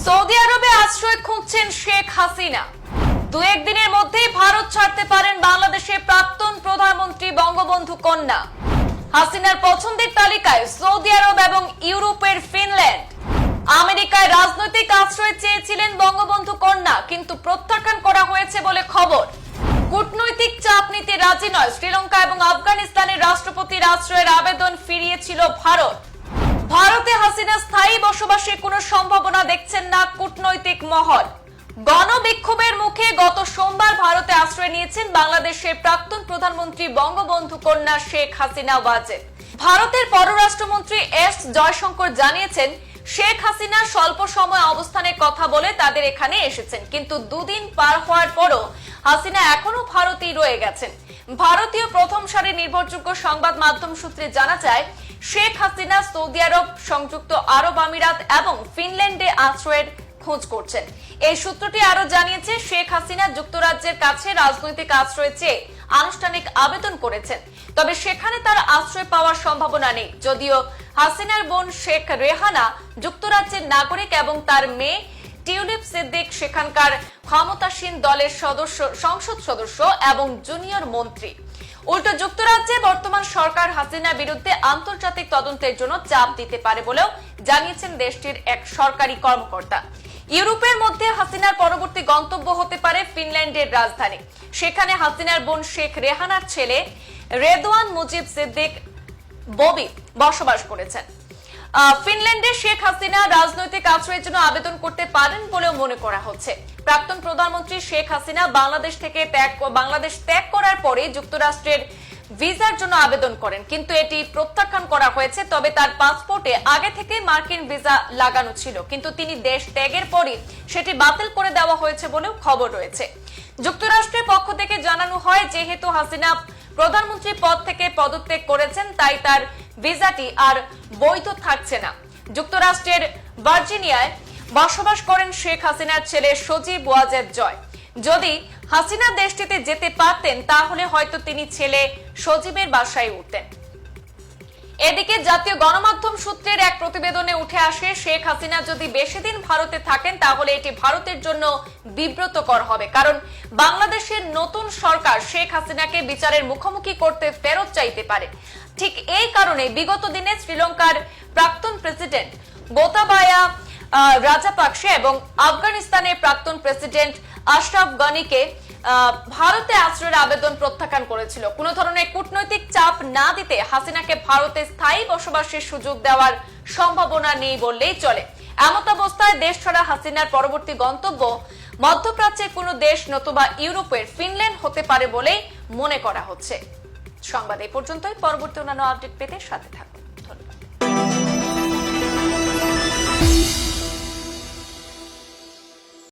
Saudi আরবে আশ্রয় খুঁজছেন শেখ হাসিনা। দু একদিনের মধ্যেই ভারত ছাড়তে পারেন বাংলাদেশের প্রাক্তন প্রধানমন্ত্রী বঙ্গবন্ধু কন্যা। হাসিনার পছন্দের তালিকায় সৌদি আরব এবং ইউরোপের ফিনল্যান্ড। আমেরিকায় রাজনৈতিক আশ্রয় চেয়েছিলেন বঙ্গবন্ধু কন্যা, কিন্তু প্রত্যাখ্যান করা হয়েছে বলে খবর। কূটনৈতিক চাপ নিতে রাজি নয় শ্রীলঙ্কা এবং আফগানিস্তানের রাষ্ট্রপতির আশ্রয়ের আবেদন ফিরিয়েছিল ভারত। ভারতে হাসিনা স্থায়ী বসবাসের কোনো সম্ভাবনা দেখছেন না কূটনৈতিক মহল। গণবিক্ষোভের মুখে গত সোমবার ভারতে আশ্রয় নিয়েছেন বাংলাদেশের প্রাক্তন প্রধানমন্ত্রী বঙ্গবন্ধু কন্যা শেখ হাসিনা ওয়াজেদ। ভারতের পররাষ্ট্রমন্ত্রী এস জয়শঙ্কর জানিয়েছেন, শেখ হাসিনা স্বল্প সময় অবস্থানের কথা বলে তাদের এখানে এসেছেন, কিন্তু দুদিন পার হওয়ার পরও হাসিনা এখনো ভারতেই রয়ে গেছেন। ভারতীয় প্রথম সারির নির্ভরযোগ্য সংবাদ মাধ্যম সূত্রে জানা যায়, শেখ হাসিনা সৌদি আরব, সংযুক্ত আরব আমিরাত এবং ফিনল্যান্ডে আশ্রয়ের খোঁজ করছেন। এই সূত্রটি আরো জানিয়েছে, শেখ হাসিনা যুক্তরাজ্যের কাছে রাজনৈতিক আশ্রয় চেয়ে আনুষ্ঠানিক আবেদন করেছেন, তবে সেখানে তার আশ্রয় পাওয়ার সম্ভাবনা নেই। যদিও হাসিনার বোন শেখ রেহানা যুক্তরাজ্যের নাগরিক এবং তার মেয়ে টিউলিপ সিদ্দিক সেখানকার ক্ষমতাসীন দলের সংসদ সদস্য এবং জুনিয়র মন্ত্রী। উল্টো যুক্তরাজ্যে বর্তমান সরকার হাসিনার বিরুদ্ধে আন্তর্জাতিক তদন্তের জন্য চাপ দিতে পারে বলেও জানিয়েছেন দেশটির এক সরকারি কর্মকর্তা। ইউরোপের মধ্যে হাসিনার পরবর্তী গন্তব্য হতে পারে ফিনল্যান্ডের রাজধানী। সেখানে হাসিনার বোন শেখ রেহানার ছেলে রেদওয়ান মুজিব সিদ্দিক ববি বসবাস করেছেন। ফিনল্যান্ডে শেখ হাসিনা রাজনৈতিক আশ্রয়ের জন্য আবেদন করতে পারেন বলেও মনে করা হচ্ছে। প্রাক্তন প্রধানমন্ত্রী শেখ হাসিনা বাংলাদেশ ত্যাগ করার পরে যুক্তরাষ্ট্রের ভিসার জন্য আবেদন করেন, কিন্তু এটি প্রত্যাখ্যান করা হয়েছে। তবে তার পাসপোর্টে আগে থেকে মার্কিন ভিসা লাগানো ছিল, কিন্তু তিনি দেশ ত্যাগের পরই সেটি বাতিল করে দেওয়া হয়েছে বলেও খবর রয়েছে। যুক্তরাষ্ট্রের পক্ষ থেকে জানানো হয়, যেহেতু হাসিনা প্রধানমন্ত্রী পদ থেকে পদত্যাগ করেছেন, তাই তার ভিসাটি আর বৈধ থাকছে না। যুক্তরাষ্ট্রের ভার্জিনিয়ায় বসবাস করেন শেখ হাসিনার ছেলে সজীব ওয়াজেদ জয়। যদি হাসিনা দেশটিতে যেতে পারতেন, তাহলে হয়তো তিনি ছেলে সজীবের বাসায় উঠতেন। এদিকে জাতীয় গণমাধ্যম সূত্রের এক প্রতিবেদনে উঠে আসে, শেখ হাসিনা যদি বেশি দিন ভারতে থাকেন তাহলে এটি ভারতের জন্য বিব্রতকর হবে, কারণ বাংলাদেশের নতুন সরকার শেখ হাসিনাকে বিচারের মুখোমুখি করতে ফেরত চাইতে পারে। ঠিক এই কারণে বিগত দিনে শ্রীলঙ্কার প্রাক্তন প্রেসিডেন্ট গোতাবায়া রাজাপাকসে এবং আফগানিস্তানের প্রাক্তন প্রেসিডেন্ট আশরাফ গনিকে ভারতে আশ্রয়ের আবেদন প্রত্যাখ্যান করেছিল। কোন ধরনের কূটনৈতিক চাপ না দিতে হাসিনাকে ভারতে স্থায়ী বসবাসের সুযোগ দেওয়ার সম্ভাবনা নেই বললেই চলে। এমত অবস্থায় দেশ ছাড়া হাসিনার পরবর্তী গন্তব্য মধ্যপ্রাচ্যের কোন দেশ নতুবা ইউরোপের ফিনল্যান্ড হতে পারে বলেই মনে করা হচ্ছে। সংবাদ এই পর্যন্তই। পরবর্তী অন্যান্য আপডেট পেতে সাথে থাকুন।